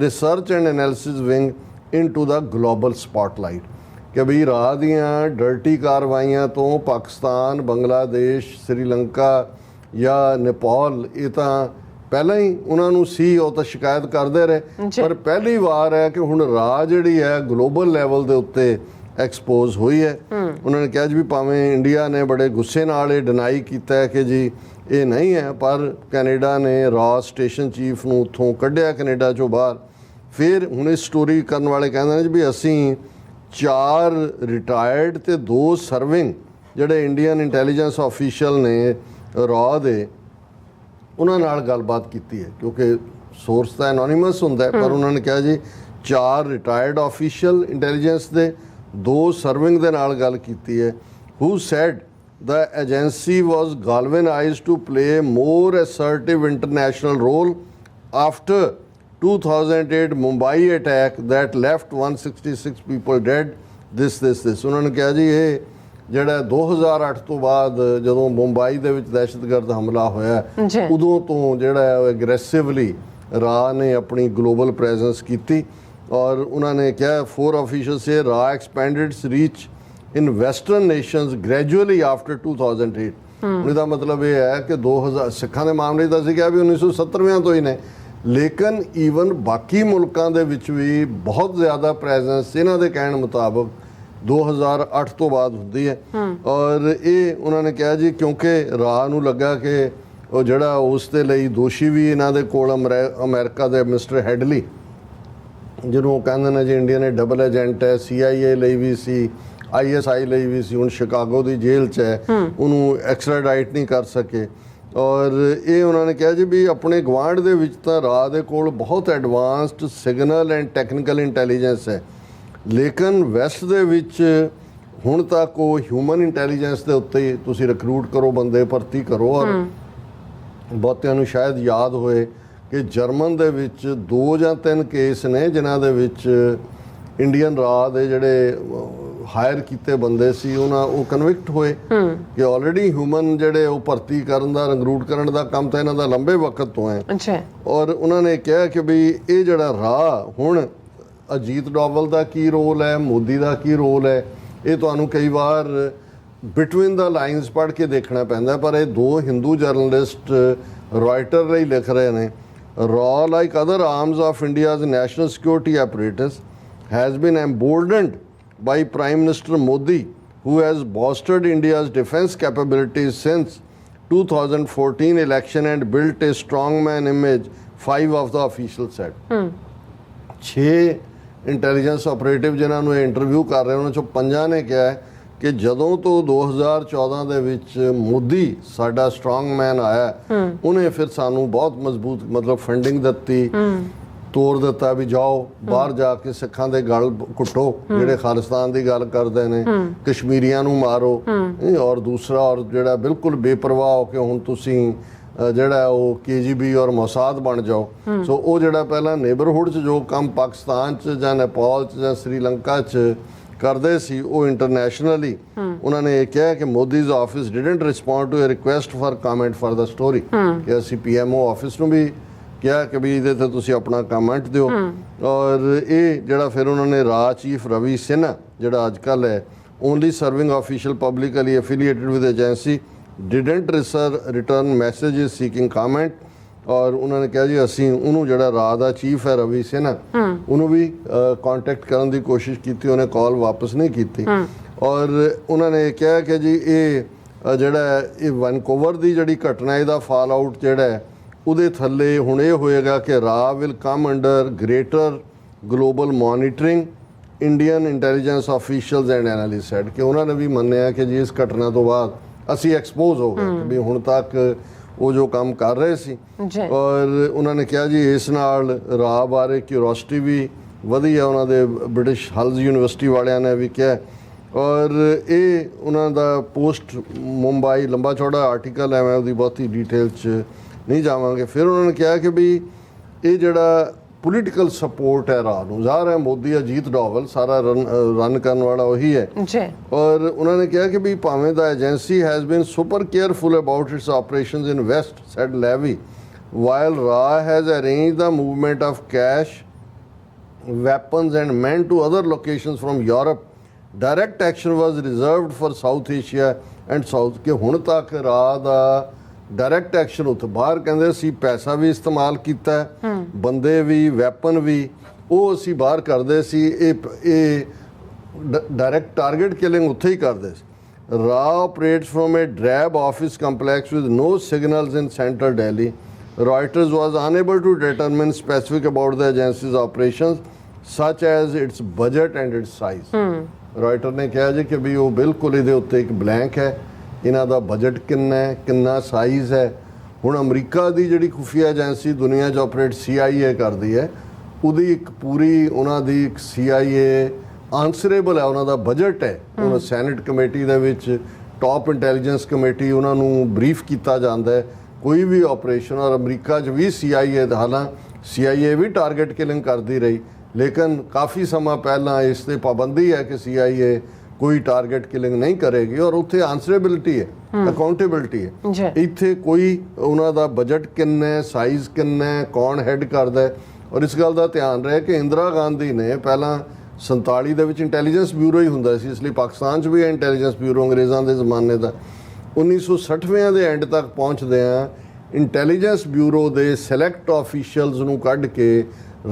research and analysis wing into the global spotlight। ਕਿ ਵੀ ਰਾਹ ਦੀਆਂ dirty ਕਾਰਵਾਈਆਂ ਤੋਂ ਪਾਕਿਸਤਾਨ, ਬੰਗਲਾਦੇਸ਼, ਸ੍ਰੀਲੰਕਾ ਜਾਂ ਨੇਪਾਲ ਇਹ ਤਾਂ ਪਹਿਲਾਂ ਹੀ ਉਹਨਾਂ ਨੂੰ ਸੀ, ਉਹ ਤਾਂ ਸ਼ਿਕਾਇਤ ਕਰਦੇ ਰਹੇ, ਪਰ ਪਹਿਲੀ ਵਾਰ ਹੈ ਕਿ ਹੁਣ ਰਾਹ ਜਿਹੜੀ ਹੈ ਗਲੋਬਲ ਲੈਵਲ ਦੇ ਉੱਤੇ ਐਕਸਪੋਜ਼ ਹੋਈ ਹੈ। ਉਹਨਾਂ ਨੇ ਕਿਹਾ ਜੀ ਵੀ ਭਾਵੇਂ ਇੰਡੀਆ ਨੇ ਬੜੇ ਗੁੱਸੇ ਨਾਲ ਇਹ ਡਿਨਾਈ ਕੀਤਾ ਹੈ ਕਿ ਜੀ ਇਹ ਨਹੀਂ ਹੈ, ਪਰ ਕੈਨੇਡਾ ਨੇ ਰਾਹ ਸਟੇਸ਼ਨ ਚੀਫ ਨੂੰ ਉੱਥੋਂ ਕੱਢਿਆ ਕੈਨੇਡਾ 'ਚੋਂ ਬਾਹਰ। ਫਿਰ ਹੁਣ ਇਹ ਸਟੋਰੀ ਕਰਨ ਵਾਲੇ ਕਹਿੰਦੇ ਨੇ ਜੀ ਵੀ ਅਸੀਂ 4 ਰਿਟਾਇਰਡ ਤੇ 2 ਸਰਵਿੰਗ ਜਿਹੜੇ ਇੰਡੀਅਨ ਇੰਟੈਲੀਜੈਂਸ ਆਫੀਸ਼ੀਅਲ ਨੇ ਰਾਹ ਦੇ ਉਹਨਾਂ ਨਾਲ ਗੱਲਬਾਤ ਕੀਤੀ ਹੈ, ਕਿਉਂਕਿ ਸੋਰਸ ਤਾਂ ਐਨੋਨਿਮਸ ਹੁੰਦਾ ਪਰ ਉਹਨਾਂ ਨੇ ਕਿਹਾ ਜੀ 4 ਰਿਟਾਇਰਡ ਆਫੀਸ਼ੀਅਲ ਇੰਟੈਲੀਜੈਂਸ ਦੇ 2 ਸਰਵਿੰਗ ਦੇ ਨਾਲ ਗੱਲ ਕੀਤੀ ਹੈ। ਹੂ sad the agency was galvanized to play more assertive international role after 2008 Mumbai attack that left 166 people dead this ਉਹਨਾਂ ਨੇ ਕਿਹਾ ਜੀ ਇਹ ਜਿਹੜਾ 2008 ਤੋਂ ਬਾਅਦ ਜਦੋਂ ਮੁੰਬਈ ਦੇ ਵਿੱਚ ਦਹਿਸ਼ਤਗਰਦ ਹਮਲਾ ਹੋਇਆ ਜੀ। ਉਦੋਂ ਤੋਂ ਜਿਹੜਾ ਹੈ ਐਗਰੈਸਿਵਲੀ ਰਾ ਨੇ ਆਪਣੀ ਗਲੋਬਲ ਪ੍ਰੈਜ਼ੈਂਸ ਕੀਤੀ ਔਰ ਉਹਨਾਂ ਨੇ ਕਿਹਾ 4 officials ਸੇ ਰਾ expanded its reach in western nations gradually after 2008 ਇਹਦਾ ਮਤਲਬ ਇਹ ਹੈ ਕਿ 2000 ਸਿੱਖਾਂ ਦੇ ਮਾਮਲੇ ਦਾ ਸੀ ਕਿਹਾ ਵੀ 1970ਵਿਆਂ ਤੋਂ ਹੀ ਨੇ ਲੇਕਿਨ ਈਵਨ ਬਾਕੀ ਮੁਲਕਾਂ ਦੇ ਵਿੱਚ ਵੀ ਬਹੁਤ ਜ਼ਿਆਦਾ ਪ੍ਰੈਜ਼ੈਂਸ ਇਹਨਾਂ ਦੇ ਕਹਿਣ ਮੁਤਾਬਕ 2008 ਤੋਂ ਬਾਅਦ ਹੁੰਦੀ ਹੈ ਔਰ ਇਹ ਉਹਨਾਂ ਨੇ ਕਿਹਾ ਜੀ ਕਿਉਂਕਿ ਰਾਹ ਨੂੰ ਲੱਗਾ ਕਿ ਉਹ ਜਿਹੜਾ ਉਸ ਦੇ ਲਈ ਦੋਸ਼ੀ ਵੀ ਇਹਨਾਂ ਦੇ ਕੋਲ ਅਮਰੀਕਾ ਦੇ ਮਿਸਟਰ ਹੈਡਲੀ ਜਿਹਨੂੰ ਕਹਿੰਦੇ ਨੇ ਜੀ ਇੰਡੀਆ ਨੇ ਡਬਲ ਏਜੰਟ ਹੈ CIA ਲਈ ਵੀ ਸੀ ISI ਲਈ ਵੀ ਸੀ ਹੁਣ ਸ਼ਿਕਾਗੋ ਦੀ ਜੇਲ੍ਹ 'ਚ ਹੈ ਉਹਨੂੰ ਐਕਸਟ੍ਰਾਡਾਈਟ ਨਹੀਂ ਕਰ ਸਕੇ ਔਰ ਇਹ ਉਹਨਾਂ ਨੇ ਕਿਹਾ ਜੀ ਵੀ ਆਪਣੇ ਗਵਾਂਢ ਦੇ ਵਿੱਚ ਤਾਂ ਰਾਹ ਦੇ ਕੋਲ ਬਹੁਤ advanced signal and technical intelligence ਹੈ ਲੇਕਿਨ ਵੈਸਟ ਦੇ ਵਿੱਚ ਹੁਣ ਤੱਕ ਉਹ ਹਿਊਮਨ ਇੰਟੈਲੀਜੈਂਸ ਦੇ ਉੱਤੇ ਤੁਸੀਂ ਰਿਕਰੂਟ ਕਰੋ ਬੰਦੇ ਭਰਤੀ ਕਰੋ ਔਰ ਬਹੁਤਿਆਂ ਨੂੰ ਸ਼ਾਇਦ ਯਾਦ ਹੋਏ ਕਿ ਜਰਮਨ ਦੇ ਵਿੱਚ 2 ਜਾਂ 3 ਕੇਸ ਨੇ ਜਿਨ੍ਹਾਂ ਦੇ ਵਿੱਚ ਇੰਡੀਅਨ ਰਾਹ ਦੇ ਜਿਹੜੇ ਹਾਇਰ ਕੀਤੇ ਬੰਦੇ ਸੀ ਉਹ ਕਨਵਿਕਟ ਹੋਏ ਕਿ ਆਲਰੇਡੀ ਹਿਊਮਨ ਜਿਹੜੇ ਉਹ ਭਰਤੀ ਕਰਨ ਦਾ ਰਿਕਰੂਟ ਕਰਨ ਦਾ ਕੰਮ ਤਾਂ ਇਹਨਾਂ ਦਾ ਲੰਬੇ ਵਕਤ ਤੋਂ ਹੈ ਅੱਛਾ ਔਰ ਉਹਨਾਂ ਨੇ ਕਿਹਾ ਕਿ ਵੀ ਇਹ ਜਿਹੜਾ ਰਾਹ ਹੁਣ ਅਜੀਤ ਡੋਵਲ ਦਾ ਕੀ ਰੋਲ ਹੈ ਮੋਦੀ ਦਾ ਕੀ ਰੋਲ ਹੈ ਇਹ ਤੁਹਾਨੂੰ ਕਈ ਵਾਰ ਬਿਟਵੀਨ ਦਾ ਲਾਈਨਸ ਪੜ੍ਹ ਕੇ ਦੇਖਣਾ ਪੈਂਦਾ ਪਰ ਇਹ 2 ਹਿੰਦੂ ਜਰਨਲਿਸਟ ਰਾਇਟਰ ਲਈ ਲਿਖ ਰਹੇ ਨੇ ਰਾਹ like other arms of India's national security apparatus has been emboldened by Prime Minister Modi, who has bolstered India's defense capabilities since 2014 election and built a strongman image, 5 of the officials said. 6 intelligence operative ਜਿਨ੍ਹਾਂ ਨੂੰ ਇਹ interview ਕਰ ਰਹੇ ਉਹਨਾਂ ਚੋਂ 5 ਨੇ ਕਿਹਾ ਹੈ ਕਿ ਜਦੋਂ ਤੋਂ 2014 ਦੇ ਵਿੱਚ ਮੋਦੀ ਸਾਡਾ ਸਟਰੋਂਗਮੈਨ ਆਇਆ ਉਹਨੇ ਫਿਰ ਸਾਨੂੰ ਬਹੁਤ ਮਜ਼ਬੂਤ ਮਤਲਬ ਫੰਡਿੰਗ ਦਿੱਤੀ ਤੋੜ ਦਿੱਤਾ ਵੀ ਜਾਓ ਬਾਹਰ ਜਾ ਕੇ ਸਿੱਖਾਂ ਦੇ ਗਲ ਘੁੱਟੋ ਜਿਹੜੇ ਖਾਲਿਸਤਾਨ ਦੀ ਗੱਲ ਕਰਦੇ ਨੇ ਕਸ਼ਮੀਰੀਆਂ ਨੂੰ ਮਾਰੋ ਔਰ ਦੂਸਰਾ ਔਰ ਜਿਹੜਾ ਬਿਲਕੁਲ ਬੇਪਰਵਾਹ ਹੋ ਕੇ ਹੁਣ ਤੁਸੀਂ ਜਿਹੜਾ ਉਹ KGB ਔਰ ਮੋਸਾਦ ਬਣ ਜਾਓ ਸੋ ਉਹ ਜਿਹੜਾ ਪਹਿਲਾਂ ਨੇਬਰਹੁੱਡ 'ਚ ਜੋ ਕੰਮ ਪਾਕਿਸਤਾਨ 'ਚ ਜਾਂ ਨੇਪਾਲ 'ਚ ਜਾਂ ਸ੍ਰੀਲੰਕਾ 'ਚ ਕਰਦੇ ਸੀ ਉਹ ਇੰਟਰਨੈਸ਼ਨਲੀ ਉਹਨਾਂ ਨੇ ਇਹ ਕਿਹਾ ਕਿ Modi's office didn't respond to a request for comment for the story ਕਿ ਅਸੀਂ PMO ਆਫਿਸ ਨੂੰ ਵੀ ਕਿਹਾ ਕਿ ਵੀ ਇਹਦੇ ਤੇ ਤੁਸੀਂ ਆਪਣਾ ਕਮੈਂਟ ਦਿਓ ਔਰ ਇਹ ਜਿਹੜਾ ਫਿਰ ਉਹਨਾਂ ਨੇ ਰਾਹ ਚੀਫ ਰਵੀ ਸਿਨਹਾ ਜਿਹੜਾ ਅੱਜ ਕੱਲ੍ਹ ਹੈ only serving official publicly affiliated with agency didn't return messages seeking comment ਔਰ ਉਹਨਾਂ ਨੇ ਕਿਹਾ ਜੀ ਅਸੀਂ ਉਹਨੂੰ ਜਿਹੜਾ ਰਾਹ ਦਾ ਚੀਫ ਹੈ ਰਵੀ ਸਿਨਹਾ ਉਹਨੂੰ ਵੀ ਕੰਟੈਕਟ ਕਰਨ ਦੀ ਕੋਸ਼ਿਸ਼ ਕੀਤੀ ਉਹਨੇ ਕਾਲ ਵਾਪਸ ਨਹੀਂ ਕੀਤੀ ਔਰ ਉਹਨਾਂ ਨੇ ਕਿਹਾ ਕਿ ਜੀ ਇਹ ਜਿਹੜਾ ਇਹ ਵੈਨਕੂਵਰ ਦੀ ਜਿਹੜੀ ਘਟਨਾ ਇਹਦਾ ਫਾਲ ਆਊਟ ਜਿਹੜਾ ਹੈ ਉਹਦੇ ਥੱਲੇ ਹੁਣ ਇਹ ਹੋਏਗਾ ਕਿ ਰਾਹ will come under greater global monitoring Indian intelligence officials and analyst said ਕਿ ਉਹਨਾਂ ਨੇ ਵੀ ਮੰਨਿਆ ਕਿ ਜੀ ਇਸ ਘਟਨਾ ਤੋਂ ਬਾਅਦ ਅਸੀਂ ਐਕਸਪੋਜ਼ ਹੋ ਗਏ ਕਿ ਵੀ ਹੁਣ ਤੱਕ ਉਹ ਜੋ ਕੰਮ ਕਰ ਰਹੇ ਸੀ ਔਰ ਉਹਨਾਂ ਨੇ ਕਿਹਾ ਜੀ ਇਸ ਨਾਲ ਰਾਹ ਬਾਰੇ ਕਿਉਰਿਓਸਿਟੀ ਵੀ ਵਧੀ ਹੈ ਉਹਨਾਂ ਦੇ ਬ੍ਰਿਟਿਸ਼ ਹਲਜ਼ ਯੂਨੀਵਰਸਿਟੀ ਵਾਲਿਆਂ ਨੇ ਵੀ ਕਿਹਾ ਔਰ ਇਹ ਉਹਨਾਂ ਦਾ ਪੋਸਟ ਮੁੰਬਈ ਲੰਬਾ ਚੌੜਾ ਆਰਟੀਕਲ ਹੈ ਮੈਂ ਉਹਦੀ ਬਹੁਤੀ ਡਿਟੇਲ 'ਚ ਨਹੀਂ ਜਾਵਾਂਗੇ ਫਿਰ ਉਹਨਾਂ ਨੇ ਕਿਹਾ ਕਿ ਵੀ ਇਹ ਜਿਹੜਾ ਪੋਲੀਟੀਕਲ ਸਪੋਰਟ ਹੈ ਰਾਹ ਨੂੰ ਜ਼ਾਹਰ ਹੈ ਮੋਦੀ ਅਜੀਤ ਡੋਵਲ ਸਾਰਾ ਰਨ ਕਰਨ ਵਾਲਾ ਉਹੀ ਹੈ ਔਰ ਉਹਨਾਂ ਨੇ ਕਿਹਾ ਕਿ ਵੀ ਭਾਵੇਂ the agency has been super careful about its operations in west said Levy while ਰਾਹ has arranged the movement of cash weapons and men to other locations from Europe. Direct action was reserved for South Asia and South ਕਿ ਹੁਣ ਤੱਕ ਰਾਹ ਦਾ direct action ਉੱਥੇ ਬਾਹਰ ਕਹਿੰਦੇ ਅਸੀਂ ਪੈਸਾ ਵੀ ਇਸਤੇਮਾਲ ਕੀਤਾ ਬੰਦੇ ਵੀ ਵੈਪਨ ਵੀ ਉਹ ਅਸੀਂ ਬਾਹਰ ਕਰਦੇ ਸੀ ਇਹ ਡਾਇਰੈਕਟ ਟਾਰਗੇਟ ਕਿਲਿੰਗ ਉੱਥੇ ਹੀ ਕਰਦੇ ਸੀ ਰਾਹ operates from a drab office complex with no signals in central Delhi Reuters was unable to determine specific about the agency's operations such as its budget and its size. Reuters ਨੇ ਕਿਹਾ ਜੀ ਕਿ ਵੀ ਉਹ ਬਿਲਕੁਲ ਇਹਦੇ ਉੱਤੇ ਇੱਕ ਬਲੈਂਕ ਹੈ ਇਹਨਾਂ ਦਾ ਬਜਟ ਕਿੰਨਾ ਹੈ ਕਿੰਨਾ ਸਾਈਜ਼ ਹੈ ਹੁਣ ਅਮਰੀਕਾ ਦੀ ਜਿਹੜੀ ਖੁਫੀਆ ਏਜੰਸੀ ਦੁਨੀਆ 'ਚ ਆਪਰੇਟ CIA ਕਰਦੀ ਹੈ ਉਹਦੀ ਇੱਕ ਪੂਰੀ ਉਹਨਾਂ ਦੀ ਇੱਕ CIA ਆਨਸਰੇਬਲ ਹੈ ਉਹਨਾਂ ਦਾ ਬਜਟ ਹੈ ਉਹਨਾਂ ਸੈਨੇਟ ਕਮੇਟੀ ਦੇ ਵਿੱਚ ਟਾਪ ਇੰਟੈਲੀਜੈਂਸ ਕਮੇਟੀ ਉਹਨਾਂ ਨੂੰ ਬਰੀਫ ਕੀਤਾ ਜਾਂਦਾ ਹੈ ਕੋਈ ਵੀ ਆਪਰੇਸ਼ਨ ਔਰ ਅਮਰੀਕਾ 'ਚ ਵੀ CIA ਹਾਲਾਂ CIA ਵੀ ਟਾਰਗੇਟ ਕਿਲਿੰਗ ਕਰਦੀ ਰਹੀ, ਲੇਕਿਨ ਕਾਫੀ ਸਮਾਂ ਪਹਿਲਾਂ ਇਸ ਤੇ ਪਾਬੰਦੀ ਹੈ ਕਿ CIA ਕੋਈ ਟਾਰਗੇਟ ਕਿਲਿੰਗ ਨਹੀਂ ਕਰੇਗੀ ਔਰ ਉੱਥੇ ਆਨਸਰੇਬਿਲਿਟੀ ਹੈ, ਅਕਾਊਂਟੇਬਿਲਿਟੀ ਹੈ। ਇੱਥੇ ਕੋਈ ਉਹਨਾਂ ਦਾ ਬਜਟ ਕਿੰਨਾ ਹੈ, ਸਾਈਜ਼ ਕਿੰਨਾ ਹੈ, ਕੌਣ ਹੈਡ ਕਰਦਾ ਹੈ। ਔਰ ਇਸ ਗੱਲ ਦਾ ਧਿਆਨ ਰਹੇ ਕਿ ਇੰਦਰਾ ਗਾਂਧੀ ਨੇ ਪਹਿਲਾਂ 47 ਦੇ ਵਿੱਚ ਇੰਟੈਲੀਜੈਂਸ ਬਿਊਰੋ ਹੀ ਹੁੰਦਾ ਸੀ, ਇਸ ਲਈ ਪਾਕਿਸਤਾਨ 'ਚ ਵੀ ਹੈ ਇੰਟੈਲੀਜੈਂਸ ਬਿਊਰੋ ਅੰਗਰੇਜ਼ਾਂ ਦੇ ਜ਼ਮਾਨੇ ਦਾ। 1960ਵੇਂ ਦੇ ਐਂਡ ਤੱਕ ਪਹੁੰਚਦਿਆਂ ਇੰਟੈਲੀਜੈਂਸ ਬਿਊਰੋ ਦੇ ਸਿਲੈਕਟ ਆਫੀਸ਼ੀਅਲਸ ਨੂੰ ਕੱਢ ਕੇ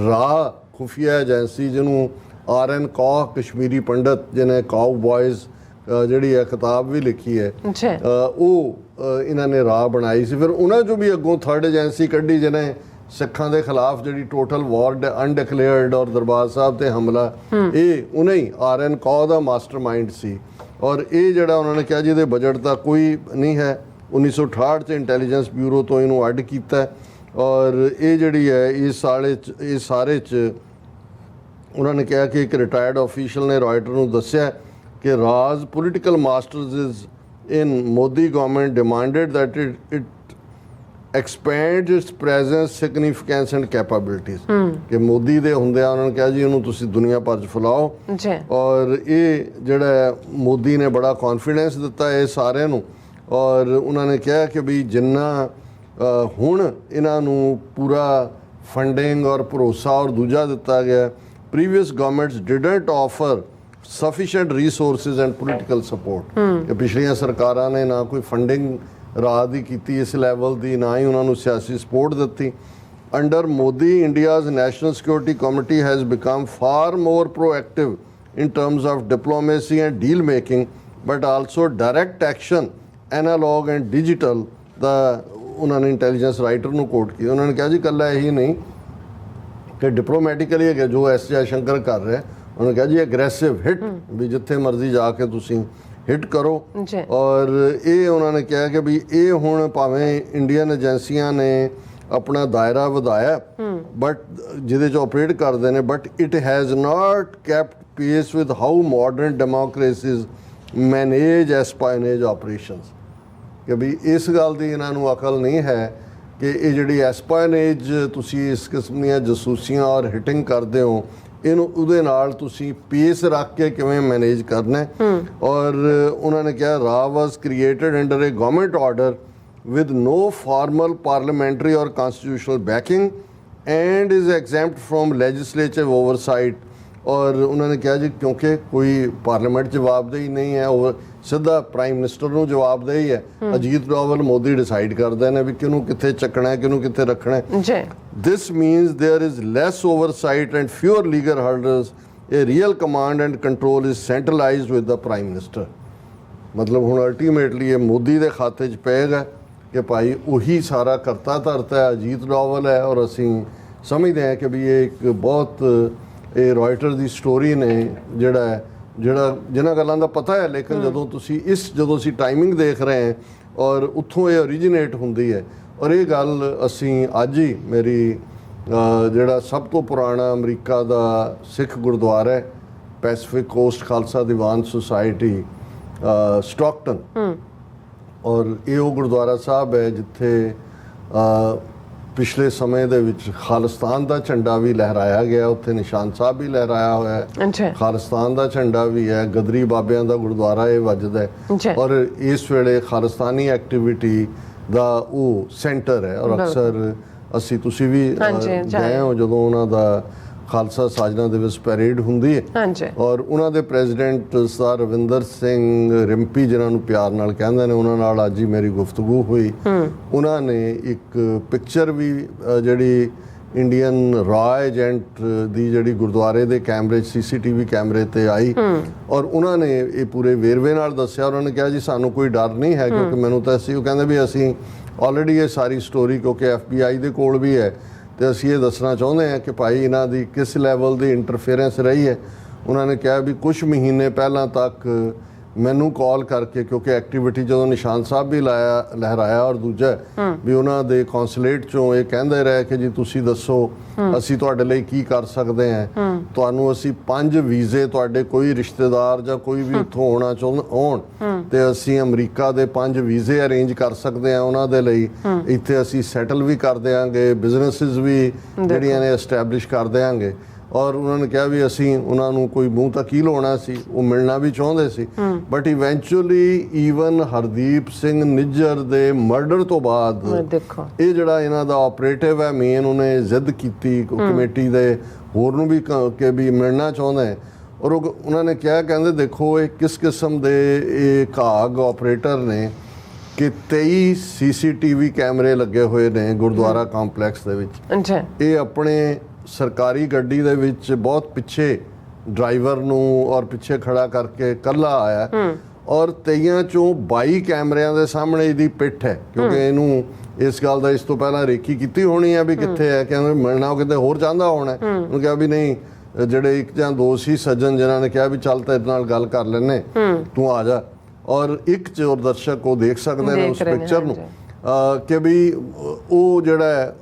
ਰਾਹ ਖੁਫੀਆ ਏਜੰਸੀ, ਜਿਹਨੂੰ RN ਕੌਰ ਕਸ਼ਮੀਰੀ ਪੰਡਤ ਜਿਹਨੇ ਕਾਊ ਬॉयਜ਼ ਜਿਹੜੀ ਹੈ ਕਿਤਾਬ ਵੀ ਲਿਖੀ ਹੈ, ਉਹ ਇਹਨਾਂ ਨੇ ਰਾਹ ਬਣਾਈ ਸੀ। ਫਿਰ ਉਹਨਾਂ 'ਚੋਂ ਵੀ ਅੱਗੋਂ ਥਰਡ ਏਜੰਸੀ ਕੱਢੀ ਜਿਹਨੇ ਸਿੱਖਾਂ ਦੇ ਖਿਲਾਫ ਜਿਹੜੀ ਟੋਟਲ ਵਾਰ ਅਨਡਿਕਲੇਅਰਡ ਔਰ ਦਰਬਾਰ ਸਾਹਿਬ ਤੇ ਹਮਲਾ, ਇਹ ਉਹਨੇ ਹੀ RN ਕੌਰ ਦਾ ਮਾਸਟਰਮਾਈਂਡ ਸੀ। ਔਰ ਇਹ ਜਿਹੜਾ ਉਹਨਾਂ ਨੇ ਕਿਹਾ ਜਿਹਦੇ ਬਜਟ ਦਾ ਕੋਈ ਨਹੀਂ ਹੈ, 1968 'ਚ ਇੰਟੈਲੀਜੈਂਸ ਬਿਊਰੋ ਤੋਂ ਇਹਨੂੰ ਅੱਡ ਕੀਤਾ। ਔਰ ਇਹ ਜਿਹੜੀ ਹੈ ਇਹ ਸਾਰੇ 'ਚ ਉਹਨਾਂ ਨੇ ਕਿਹਾ ਕਿ ਇੱਕ ਰਿਟਾਇਰਡ ਆਫੀਸ਼ੀਅਲ ਨੇ ਰਾਇਟਰ ਨੂੰ ਦੱਸਿਆ ਕਿ RAW's political masters is in Modi government demanded that it expand its presence significance and capabilities, ਕਿ ਮੋਦੀ ਦੇ ਹੁੰਦਿਆਂ ਉਹਨਾਂ ਨੇ ਕਿਹਾ ਜੀ ਇਹਨੂੰ ਤੁਸੀਂ ਦੁਨੀਆ ਭਰ 'ਚ ਫੈਲਾਓ। ਔਰ ਇਹ ਜਿਹੜਾ ਮੋਦੀ ਨੇ ਬੜਾ ਕੌਨਫੀਡੈਂਸ ਦਿੱਤਾ ਇਹ ਸਾਰਿਆਂ ਨੂੰ। ਔਰ ਉਹਨਾਂ ਨੇ ਕਿਹਾ ਕਿ ਵੀ ਜਿੰਨਾ ਹੁਣ ਇਹਨਾਂ ਨੂੰ ਪੂਰਾ ਫੰਡਿੰਗ ਔਰ ਭਰੋਸਾ ਔਰ ਦੂਜਾ ਦਿੱਤਾ ਗਿਆ, previous governments didn't offer sufficient resources and political support, ਕਿ ਪਿਛਲੀਆਂ ਸਰਕਾਰਾਂ ਨੇ ਨਾ ਕੋਈ ਫੰਡਿੰਗ ਰਾਹ ਦੀ ਕੀਤੀ ਇਸ ਲੈਵਲ ਦੀ, ਨਾ ਹੀ ਉਹਨਾਂ ਨੂੰ ਸਿਆਸੀ ਸਪੋਰਟ ਦਿੱਤੀ। Under Modi India's national security committee has become for more proactive in terms of diplomacy and deal making, but also direct action, analog and digital। ਦਾ ਉਹਨਾਂ ਨੇ ਇੰਟੈਲੀਜੈਂਸ ਰਾਈਟਰ ਨੂੰ ਕੋਟ ਕੀਤਾ, ਉਹਨਾਂ ਨੇ ਕਿਹਾ ਜੀ ਇਕੱਲਾ ਇਹੀ ਨਹੀਂ ਕਿ ਡਿਪਲੋਮੈਟਿਕਲੀ ਹੈਗਾ ਜੋ ਐਸ ਜੈਸ਼ੰਕਰ ਕਰ ਰਿਹਾ, ਉਹਨਾਂ ਨੇ ਕਿਹਾ ਜੀ ਐਗਰੈਸਿਵ ਹਿੱਟ, ਵੀ ਜਿੱਥੇ ਮਰਜ਼ੀ ਜਾ ਕੇ ਤੁਸੀਂ ਹਿੱਟ ਕਰੋ। ਔਰ ਇਹ ਉਹਨਾਂ ਨੇ ਕਿਹਾ ਕਿ ਵੀ ਇਹ ਹੁਣ ਭਾਵੇਂ ਇੰਡੀਅਨ ਏਜੰਸੀਆਂ ਨੇ ਆਪਣਾ ਦਾਇਰਾ ਵਧਾਇਆ ਬਟ ਜਿਹਦੇ 'ਚ ਆਪਰੇਟ ਕਰਦੇ ਨੇ, but it has not kept pace with how modern democracies manage espionage operations। ਕਿ ਵੀ ਇਸ ਗੱਲ ਦੀ ਇਹਨਾਂ ਨੂੰ ਅਕਲ ਨਹੀਂ ਹੈ ਕਿ ਇਹ ਜਿਹੜੀ ਐਸਪਾਇਨੇਜ ਤੁਸੀਂ ਇਸ ਕਿਸਮ ਦੀਆਂ ਜਸੂਸੀਆਂ ਔਰ ਹਿਟਿੰਗ ਕਰਦੇ ਹੋ, ਇਹਨੂੰ ਉਹਦੇ ਨਾਲ ਤੁਸੀਂ ਪੇਸ ਰੱਖ ਕੇ ਕਿਵੇਂ ਮੈਨੇਜ ਕਰਨਾ। ਔਰ ਉਹਨਾਂ ਨੇ ਕਿਹਾ ਰਾਹ was created under a government order with no formal parliamentary or constitutional backing and is exempt from legislative oversight। ਔਰ ਉਹਨਾਂ ਨੇ ਕਿਹਾ ਜੀ ਕਿਉਂਕਿ ਕੋਈ ਪਾਰਲੀਮੈਂਟ ਜਵਾਬਦੇਹੀ ਨਹੀਂ ਹੈ, ਉਹ ਸਿੱਧਾ ਪ੍ਰਾਈਮ ਮਿਨਿਸਟਰ ਨੂੰ ਜਵਾਬਦੇਹੀ ਹੈ। ਅਜੀਤ ਡੋਵਲ ਮੋਦੀ ਡਿਸਾਈਡ ਕਰਦੇ ਨੇ ਵੀ ਕਿਹਨੂੰ ਕਿੱਥੇ ਚੱਕਣਾ, ਕਿਹਨੂੰ ਕਿੱਥੇ ਰੱਖਣਾ। This means there is less oversight and fewer legal hurdles, a real command and control is centralised with the prime minister. ਮਤਲਬ ਹੁਣ ਅਲਟੀਮੇਟਲੀ ਇਹ ਮੋਦੀ ਦੇ ਖਾਤੇ 'ਚ ਪਏਗਾ ਕਿ ਭਾਈ ਉਹੀ ਸਾਰਾ ਕਰਤਾ ਧਰਤਾ ਹੈ, ਅਜੀਤ ਡੋਵਲ ਹੈ। ਔਰ ਅਸੀਂ ਸਮਝਦੇ ਹਾਂ ਕਿ ਵੀ ਇਹ ਇੱਕ ਬਹੁਤ ਇਹ ਰਾਇਟਰ ਦੀ ਸਟੋਰੀ ਨੇ ਜਿਹੜਾ ਜਿਨ੍ਹਾਂ ਗੱਲਾਂ ਦਾ ਪਤਾ ਹੈ, ਲੇਕਿਨ ਜਦੋਂ ਅਸੀਂ ਟਾਈਮਿੰਗ ਦੇਖ ਰਹੇ ਹਾਂ ਔਰ ਉੱਥੋਂ ਇਹ ਓਰੀਜੀਨੇਟ ਹੁੰਦੀ ਹੈ। ਔਰ ਇਹ ਗੱਲ ਅਸੀਂ ਅੱਜ ਹੀ ਮੇਰੀ ਜਿਹੜਾ ਸਭ ਤੋਂ ਪੁਰਾਣਾ ਅਮਰੀਕਾ ਦਾ ਸਿੱਖ ਗੁਰਦੁਆਰਾ ਹੈ Pacific cost Khalsa Diwan society Stockton, ਔਰ ਇਹ ਉਹ ਗੁਰਦੁਆਰਾ ਸਾਹਿਬ ਹੈ ਜਿੱਥੇ ਪਿਛਲੇ ਸਮੇਂ ਦੇ ਵਿੱਚ ਖਾਲਿਸਤਾਨ ਦਾ ਝੰਡਾ ਵੀ ਲਹਿਰਾਇਆ ਗਿਆ, ਉੱਥੇ ਨਿਸ਼ਾਨ ਸਾਹਿਬ ਵੀ ਲਹਿਰਾਇਆ ਹੋਇਆ ਹੈ, ਖਾਲਿਸਤਾਨ ਦਾ ਝੰਡਾ ਵੀ ਹੈ, ਗਦਰੀ ਬਾਬਿਆਂ ਦਾ ਗੁਰਦੁਆਰਾ ਇਹ ਵੱਜਦਾ ਹੈ। ਔਰ ਇਸ ਵੇਲੇ ਖਾਲਿਸਤਾਨੀ ਐਕਟੀਵਿਟੀ ਦਾ ਉਹ ਸੈਂਟਰ ਹੈ। ਔਰ ਅਕਸਰ ਤੁਸੀਂ ਵੀ ਗਏ ਹੋ ਜਦੋਂ ਉਹਨਾਂ ਦਾ ਖਾਲਸਾ ਸਾਜਨਾ ਦਿਵਸ ਪੈਰੇਡ ਹੁੰਦੀ ਹੈ, ਔਰ ਉਹਨਾਂ ਦੇ ਪ੍ਰੈਜ਼ੀਡੈਂਟ ਸਰ ਰਵਿੰਦਰ ਸਿੰਘ ਰਿੰਪੀ ਜਿਹਨਾਂ ਨੂੰ ਪਿਆਰ ਨਾਲ ਕਹਿੰਦੇ ਨੇ, ਉਹਨਾਂ ਨਾਲ ਅੱਜ ਹੀ ਮੇਰੀ ਗੁਫ਼ਤਗੂ ਹੋਈ। ਉਹਨਾਂ ਨੇ ਇੱਕ ਪਿਕਚਰ ਵੀ ਜਿਹੜੀ ਇੰਡੀਅਨ ਰਾਅ ਏਜੰਟ ਦੀ ਜਿਹੜੀ ਗੁਰਦੁਆਰੇ ਦੇ ਕੈਮਰੇ CCTV ਕੈਮਰੇ ਤੇ ਆਈ, ਔਰ ਉਹਨਾਂ ਨੇ ਇਹ ਪੂਰੇ ਵੇਰਵੇ ਨਾਲ ਦੱਸਿਆ। ਉਹਨਾਂ ਨੇ ਕਿਹਾ ਜੀ ਸਾਨੂੰ ਕੋਈ ਡਰ ਨਹੀਂ ਹੈ, ਕਿਉਂਕਿ ਮੈਨੂੰ ਤਾਂ ਉਹ ਕਹਿੰਦੇ ਵੀ ਅਸੀਂ ਆਲਰੇਡੀ ਇਹ ਸਾਰੀ ਸਟੋਰੀ ਕਿਉਂਕਿ FBI ਦੇ ਕੋਲ ਵੀ ਹੈ ਤੇ ਅਸੀਂ ਇਹ ਦੱਸਣਾ ਚਾਹੁੰਦੇ ਹਾਂ ਕਿ ਭਾਈ ਇਹਨਾਂ ਦੀ ਕਿਸ ਲੈਵਲ ਦੀ ਇੰਟਰਫੇਰੈਂਸ ਰਹੀ ਹੈ। ਉਹਨਾਂ ਨੇ ਕਿਹਾ ਵੀ ਕੁਝ ਮਹੀਨੇ ਪਹਿਲਾਂ ਤੱਕ ਮੈਨੂੰ ਕਾਲ ਕਰਕੇ, ਕਿਉਂਕਿ ਐਕਟੀਵਿਟੀ ਜਦੋਂ ਨਿਸ਼ਾਨ ਸਾਹਿਬ ਵੀ ਲਹਿਰਾਇਆ ਔਰ ਦੂਜਾ ਵੀ ਉਹਨਾਂ ਦੇ ਕੌਂਸੂਲੇਟ ਚੋਂ ਇਹ ਕਹਿੰਦੇ ਰਹੇ ਕਿ ਜੀ ਤੁਸੀਂ ਦੱਸੋ ਅਸੀਂ ਤੁਹਾਡੇ ਲਈ ਕੀ ਕਰ ਸਕਦੇ ਹਾਂ, ਤੁਹਾਨੂੰ ਅਸੀਂ 5 ਵੀਜ਼ੇ, ਤੁਹਾਡੇ ਕੋਈ ਰਿਸ਼ਤੇਦਾਰ ਜਾਂ ਕੋਈ ਵੀ ਉੱਥੋਂ ਆਉਣਾ ਹੋਣ ਤੇ ਅਸੀਂ ਅਮਰੀਕਾ ਦੇ 5 ਵੀਜ਼ੇ ਅਰੇਂਜ ਕਰ ਸਕਦੇ ਹਾਂ ਉਹਨਾਂ ਦੇ ਲਈ, ਇੱਥੇ ਅਸੀਂ ਸੈਟਲ ਵੀ ਕਰ ਦਿਆਂਗੇ, ਬਿਜ਼ਨੈਸਿਸ ਵੀ ਜਿਹੜੀਆਂ ਨੇ ਐਸਟੈਬਲਿਸ਼ ਕਰ ਦਿਆਂਗੇ। ਔਰ ਉਹਨਾਂ ਨੇ ਕਿਹਾ ਵੀ ਅਸੀਂ ਉਹਨਾਂ ਨੂੰ ਕੋਈ ਮੂੰਹ ਤੱਕ ਹੀ ਲਾਉਣਾ ਸੀ, ਉਹ ਮਿਲਣਾ ਵੀ ਚਾਹੁੰਦੇ ਸੀ। But eventually even Hardeep Singh Nijjar ਦੇ ਮਰਡਰ ਤੋਂ ਬਾਅਦ ਦੇਖੋ ਇਹ ਜਿਹੜਾ ਇਹਨਾਂ ਦਾ ਆਪਰੇਟਿਵ ਹੈ ਮੇਨ, ਉਹਨੇ ਜ਼ਿੱਦ ਕੀਤੀ ਕਮੇਟੀ ਦੇ ਹੋਰ ਨੂੰ ਵੀ ਕਿ ਵੀ ਮਿਲਣਾ ਚਾਹੁੰਦਾ ਹੈ। ਔਰ ਉਹਨਾਂ ਨੇ ਕਿਹਾ, ਕਹਿੰਦੇ ਦੇਖੋ ਇਹ ਕਿਸ ਕਿਸਮ ਦੇ ਇਹ ਘਾਗ ਆਪਰੇਟਰ ਨੇ ਕਿ 23 CCTV ਕੈਮਰੇ ਲੱਗੇ ਹੋਏ ਨੇ ਗੁਰਦੁਆਰਾ ਕੰਪਲੈਕਸ ਦੇ ਵਿੱਚ। ਅੱਛਾ, ਇਹ ਆਪਣੇ ਸਰਕਾਰੀ ਗੱਡੀ ਦੇ ਵਿੱਚ ਬਹੁਤ ਪਿੱਛੇ ਡਰਾਈਵਰ ਨੂੰ ਔਰ ਪਿੱਛੇ ਖੜਾ ਕਰਕੇ ਇਕੱਲਾ ਆਇਆ ਔਰ 23 ਚੋਂ 22 ਕੈਮਰਿਆਂ ਦੇ ਸਾਹਮਣੇ ਇਹਦੀ ਪਿੱਠ ਹੈ, ਕਿਉਂਕਿ ਇਹਨੂੰ ਇਸ ਗੱਲ ਦਾ ਇਸ ਤੋਂ ਪਹਿਲਾਂ ਰੇਖੀ ਕੀਤੀ ਹੋਣੀ ਹੈ ਵੀ ਕਿੱਥੇ ਹੈ, ਕਹਿੰਦੇ ਮਿਲਣਾ ਕਿਤੇ ਹੋਰ ਚਾਹੁੰਦਾ ਹੋਣਾ। ਉਹਨੂੰ ਕਿਹਾ ਵੀ ਨਹੀਂ, ਜਿਹੜੇ ਇੱਕ ਜਾਂ ਦੋ ਸੀ ਸੱਜਣ ਜਿਨ੍ਹਾਂ ਨੇ ਕਿਹਾ ਵੀ ਚੱਲ ਤਾਂ ਇਹਦੇ ਨਾਲ ਗੱਲ ਕਰ ਲੈਨੇ, ਤੂੰ ਆ ਜਾ। ਔਰ ਇੱਕ ਚੋਰ ਦਰਸ਼ਕ ਉਹ ਦੇਖ ਸਕਦੇ ਨੇ ਉਸ ਪਿਕਚਰ ਨੂੰ ਕਿ ਵੀ ਉਹ ਜਿਹੜਾ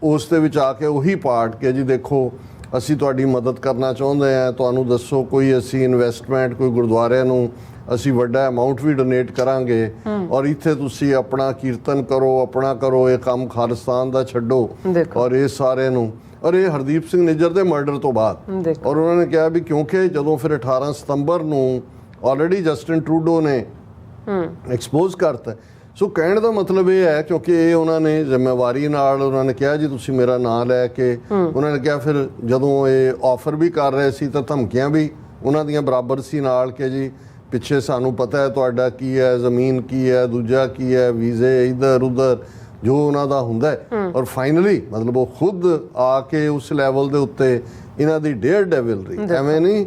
ਉਸ ਦੇ ਵਿੱਚ ਆ ਕੇ ਉਹੀ ਪਾਰਟ ਕਿ ਜੀ ਦੇਖੋ ਅਸੀਂ ਤੁਹਾਡੀ ਮਦਦ ਕਰਨਾ ਚਾਹੁੰਦੇ ਹਾਂ, ਤੁਹਾਨੂੰ ਦੱਸੋ ਕੋਈ ਅਸੀਂ ਇਨਵੈਸਟਮੈਂਟ, ਕੋਈ ਗੁਰਦੁਆਰਿਆਂ ਨੂੰ ਅਸੀਂ ਵੱਡਾ ਅਮਾਉਂਟ ਵੀ ਡੋਨੇਟ ਕਰਾਂਗੇ ਔਰ ਇੱਥੇ ਤੁਸੀਂ ਆਪਣਾ ਕੀਰਤਨ ਕਰੋ, ਆਪਣਾ ਕਰੋ, ਇਹ ਕੰਮ ਖਾਲਿਸਤਾਨ ਦਾ ਛੱਡੋ। ਔਰ ਇਹ ਸਾਰੇ ਨੂੰ, ਔਰ ਇਹ ਹਰਦੀਪ ਸਿੰਘ ਨਿੱਜਰ ਦੇ ਮਰਡਰ ਤੋਂ ਬਾਅਦ। ਔਰ ਉਹਨਾਂ ਨੇ ਕਿਹਾ ਵੀ ਕਿਉਂਕਿ ਜਦੋਂ ਫਿਰ 18 ਸਤੰਬਰ ਨੂੰ ਆਲਰੇਡੀ ਜਸਟਿਨ ਟਰੂਡੋ ਨੇ ਐਕਸਪੋਜ਼ ਕਰਤਾ। ਸੋ ਕਹਿਣ ਦਾ ਮਤਲਬ ਇਹ ਹੈ ਕਿਉਂਕਿ ਇਹ ਉਹਨਾਂ ਨੇ ਜ਼ਿੰਮੇਵਾਰੀ ਨਾਲ ਉਹਨਾਂ ਨੇ ਕਿਹਾ ਜੀ ਤੁਸੀਂ ਮੇਰਾ ਨਾਂ ਲੈ ਕੇ, ਉਹਨਾਂ ਨੇ ਕਿਹਾ ਫਿਰ ਜਦੋਂ ਇਹ ਆਫਰ ਵੀ ਕਰ ਰਹੇ ਸੀ ਤਾਂ ਧਮਕੀਆਂ ਵੀ ਉਹਨਾਂ ਦੀਆਂ ਬਰਾਬਰ ਸੀ ਨਾਲ ਕਿ ਜੀ ਪਿੱਛੇ ਸਾਨੂੰ ਪਤਾ ਹੈ ਤੁਹਾਡਾ ਕੀ ਹੈ, ਜ਼ਮੀਨ ਕੀ ਹੈ, ਦੂਜਾ ਕੀ ਹੈ, ਵੀਜ਼ੇ ਇੱਧਰ ਉੱਧਰ ਜੋ ਉਹਨਾਂ ਦਾ ਹੁੰਦਾ ਹੈ। ਔਰ ਫਾਈਨਲੀ ਮਤਲਬ ਉਹ ਖੁਦ ਆ ਕੇ ਉਸ ਲੈਵਲ ਦੇ ਉੱਤੇ ਇਹਨਾਂ ਦੀ ਡੇਅਰ ਡੈਵਲਰੀ, ਐਵੇਂ ਨਹੀਂ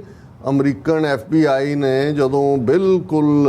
ਅਮਰੀਕਨ FBI ਨੇ ਜਦੋਂ ਬਿਲਕੁਲ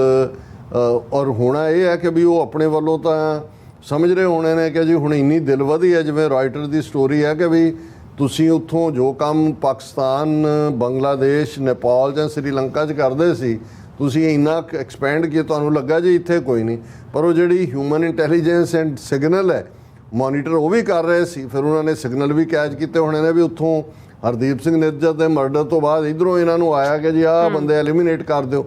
ਔਰ ਹੋਣਾ ਇਹ ਹੈ ਕਿ ਵੀ ਉਹ ਆਪਣੇ ਵੱਲੋਂ ਤਾਂ ਸਮਝ ਰਹੇ ਹੋਣੇ ਨੇ ਕਿ ਜੀ ਹੁਣ ਇੰਨੀ ਦਿਲ ਵਧੀ ਹੈ, ਜਿਵੇਂ ਰਾਇਟਰ ਦੀ ਸਟੋਰੀ ਹੈ ਕਿ ਵੀ ਤੁਸੀਂ ਉੱਥੋਂ ਜੋ ਕੰਮ ਪਾਕਿਸਤਾਨ, ਬੰਗਲਾਦੇਸ਼, ਨੇਪਾਲ ਜਾਂ ਸ੍ਰੀਲੰਕਾ 'ਚ ਕਰਦੇ ਸੀ ਤੁਸੀਂ ਇੰਨਾ ਐਕਸਪੈਂਡ ਕੀਤਾ, ਤੁਹਾਨੂੰ ਲੱਗਾ ਜੀ ਇੱਥੇ ਕੋਈ ਨਹੀਂ। ਪਰ ਉਹ ਜਿਹੜੀ ਹਿਊਮਨ ਇੰਟੈਲੀਜੈਂਸ ਐਂਡ ਸਿਗਨਲ ਹੈ ਮੋਨੀਟਰ ਉਹ ਵੀ ਕਰ ਰਹੇ ਸੀ, ਫਿਰ ਉਹਨਾਂ ਨੇ ਸਿਗਨਲ ਵੀ ਕੈਚ ਕੀਤੇ ਹੋਣੇ ਨੇ ਵੀ ਉੱਥੋਂ ਹਰਦੀਪ ਸਿੰਘ ਨਿੱਜਰ ਦੇ ਮਰਡਰ ਤੋਂ ਬਾਅਦ ਇਧਰੋਂ ਇਹਨਾਂ ਨੂੰ ਆਇਆ ਕਿ ਜੀ ਆਹ ਬੰਦੇ ਐਲੀਮੀਨੇਟ ਕਰ ਦਿਓ,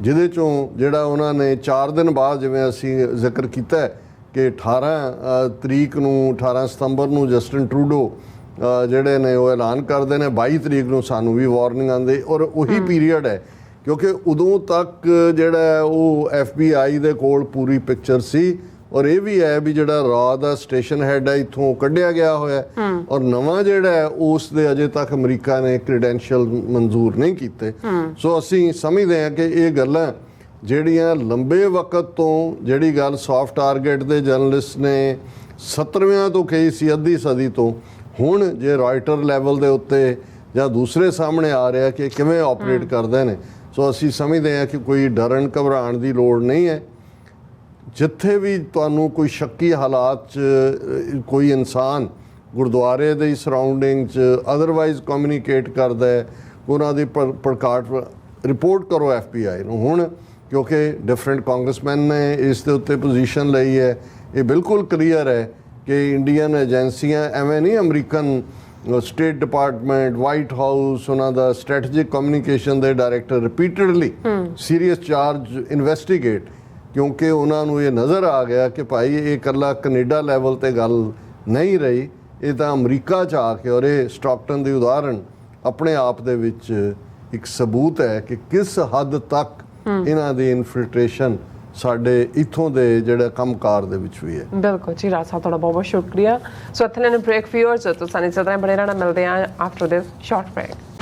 ਜਿਹਦੇ ਚੋਂ ਜਿਹੜਾ ਉਹਨਾਂ ਨੇ 4 ਦਿਨ ਬਾਅਦ ਜਿਵੇਂ ਅਸੀਂ ਜ਼ਿਕਰ ਕੀਤਾ ਕਿ 18 ਤਰੀਕ ਨੂੰ 18 ਸਤੰਬਰ ਨੂੰ ਜਸਟਿਨ ਟਰੂਡੋ ਜਿਹੜੇ ਨੇ ਉਹ ਐਲਾਨ ਕਰਦੇ ਨੇ, 22 ਤਰੀਕ ਨੂੰ ਸਾਨੂੰ ਵੀ ਵਾਰਨਿੰਗ ਆਉਂਦੀ। ਔਰ ਉਹੀ ਪੀਰੀਅਡ ਹੈ ਕਿਉਂਕਿ ਉਦੋਂ ਤੱਕ ਜਿਹੜਾ ਉਹ FBI ਦੇ ਕੋਲ ਪੂਰੀ ਪਿਕਚਰ ਸੀ। ਔਰ ਇਹ ਵੀ ਹੈ ਵੀ ਜਿਹੜਾ ਰਾਅ ਦਾ ਸਟੇਸ਼ਨ ਹੈਡ ਹੈ ਇੱਥੋਂ ਕੱਢਿਆ ਗਿਆ ਹੋਇਆ ਔਰ ਨਵਾਂ ਜਿਹੜਾ ਹੈ ਉਸ ਦੇ ਅਜੇ ਤੱਕ ਅਮਰੀਕਾ ਨੇ ਕ੍ਰੈਡੈਂਸ਼ੀਅਲ ਮਨਜ਼ੂਰ ਨਹੀਂ ਕੀਤੇ। ਸੋ ਅਸੀਂ ਸਮਝਦੇ ਹਾਂ ਕਿ ਇਹ ਗੱਲਾਂ ਜਿਹੜੀਆਂ ਲੰਬੇ ਵਕਤ ਤੋਂ ਜਿਹੜੀ ਗੱਲ ਸੌਫਟ ਟਾਰਗੇਟ ਦੇ ਜਰਨਲਿਸਟ ਨੇ 70ਵਿਆਂ ਤੋਂ ਕਹੀ ਸੀ, ਅੱਧੀ ਸਦੀ ਤੋਂ, ਹੁਣ ਜੇ ਰਾਇਟਰ ਲੈਵਲ ਦੇ ਉੱਤੇ ਜਾਂ ਦੂਸਰੇ ਸਾਹਮਣੇ ਆ ਰਿਹਾ ਕਿ ਕਿਵੇਂ ਆਪਰੇਟ ਕਰਦੇ ਨੇ। ਸੋ ਅਸੀਂ ਸਮਝਦੇ ਹਾਂ ਕਿ ਕੋਈ ਡਰਨ ਘਬਰਾਉਣ ਦੀ ਲੋੜ ਨਹੀਂ ਹੈ। ਜਿੱਥੇ ਵੀ ਤੁਹਾਨੂੰ ਕੋਈ ਸ਼ੱਕੀ ਹਾਲਾਤ 'ਚ ਕੋਈ ਇਨਸਾਨ ਗੁਰਦੁਆਰੇ ਦੇ ਸਰਾਊਂਡਿੰਗ 'ਚ ਅਦਰਵਾਈਜ਼ ਕਮਿਊਨੀਕੇਟ ਕਰਦਾ ਹੈ, ਉਹਨਾਂ ਦੀ ਪ੍ਰਕਾਟ ਰਿਪੋਰਟ ਕਰੋ FBI ਨੂੰ। ਹੁਣ ਕਿਉਂਕਿ ਡਿਫਰੈਂਟ ਕਾਂਗਰਸਮੈਨ ਨੇ ਇਸ ਦੇ ਉੱਤੇ ਪੋਜੀਸ਼ਨ ਲਈ ਹੈ, ਇਹ ਬਿਲਕੁਲ ਕਲੀਅਰ ਹੈ ਕਿ ਇੰਡੀਅਨ ਏਜੰਸੀਆਂ ਐਵੇਂ ਨਹੀਂ, American state department, white house, ਉਹਨਾਂ ਦਾ ਸਟ੍ਰੈਟੇਜਿਕ ਕਮਿਊਨੀਕੇਸ਼ਨ ਦੇ director repeatedly serious charge investigate, ਕਿਉਂਕਿ ਉਹਨਾਂ ਨੂੰ ਇਹ ਨਜ਼ਰ ਆ ਗਿਆ ਕਿ ਭਾਈ ਇਹ ਇਕੱਲਾ ਕੈਨੇਡਾ ਲੈਵਲ ਤੇ ਗੱਲ ਨਹੀਂ ਰਹੀ, ਇਹ ਤਾਂ ਅਮਰੀਕਾ 'ਚ ਆ ਕੇ, ਔਰ ਇਹ ਸਟਾਕਟਨ ਦੀ ਉਦਾਹਰਣ ਆਪਣੇ ਆਪ ਦੇ ਵਿੱਚ ਇੱਕ ਸਬੂਤ ਹੈ ਕਿ ਕਿਸ ਹੱਦ ਤੱਕ ਇਹਨਾਂ ਦੀ ਇਨਫਿਲਟ੍ਰੇਸ਼ਨ ਸਾਡੇ ਇੱਥੋਂ ਦੇ ਜਿਹੜੇ ਕੰਮਕਾਰ ਦੇ ਵਿੱਚ ਵੀ ਹੈ। ਬਿਲਕੁਲ ਜੀ, ਰਾਜ ਸਾਹਿਬ ਤੁਹਾਡਾ ਬਹੁਤ ਬਹੁਤ ਸ਼ੁਕਰੀਆ। ਸੋ ਇੱਥੇ ਲੈਣੇ ਬ੍ਰੇਕ ਫਿਊਅਰਸ ਤੋਂ ਸਾਨੂੰ ਇਸ ਤਰ੍ਹਾਂ ਬਣੇ ਰਹਿਣਾ, ਮਿਲਦੇ ਆ ਆਫਟਰ ਦਿਸ ਸ਼ਾਰਟ ਬ੍ਰੇਕ।